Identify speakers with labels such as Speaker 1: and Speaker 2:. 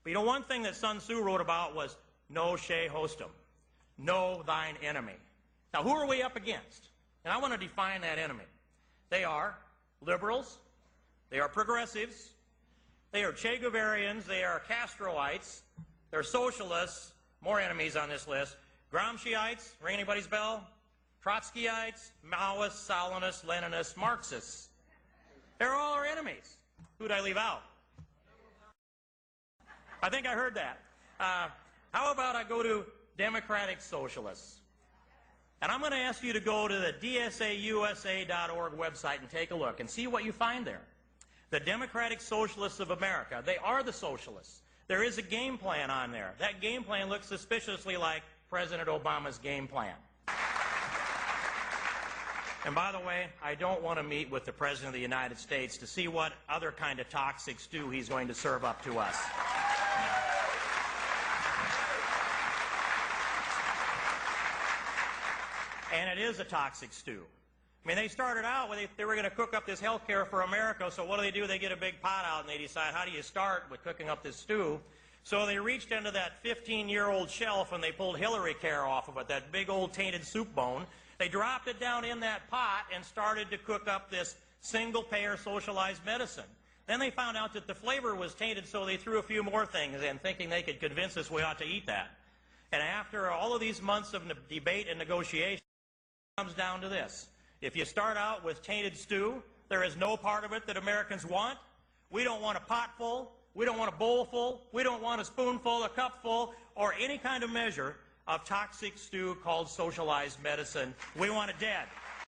Speaker 1: But you know, one thing that Sun Tzu wrote about was no she hostum, know thine enemy. Now, who are we up against? And I want to define that enemy. They are liberals, they are progressives, they are Che Guevarians, they are Castroites, they're socialists, more enemies on this list, Gramsciites, ring anybody's bell? Trotskyites, Maoists, Stalinists, Leninists, Marxists. They're all our enemies. Who'd I leave out? I think I heard that. How about I go to Democratic Socialists? And I'm going to ask you to go to the dsausa.org website and take a look and see what you find there. The Democratic Socialists of America, they are the socialists. There is a game plan on there. That game plan looks suspiciously like President Obama's game plan. And by the way, I don't want to meet with the President of the United States to see what other kind of toxic stew he's going to serve up to us. And it is a toxic stew. I mean, they started out with they were going to cook up this health care for America, so what do? They get a big pot out and they decide, how do you start with cooking up this stew? So they reached into that 15-year-old shelf and they pulled Hillary Care off of it, that big old tainted soup bone. They dropped it down in that pot and started to cook up this single-payer socialized medicine. Then they found out that the flavor was tainted, so they threw a few more things in, thinking they could convince us we ought to eat that. And after all of these months of debate and negotiation, it comes down to this. If you start out with tainted stew, there is no part of it that Americans want. We don't want a pot full. We don't want a bowl full. We don't want a spoonful, a cup full, or any kind of measure of toxic stew called socialized medicine. We want it dead.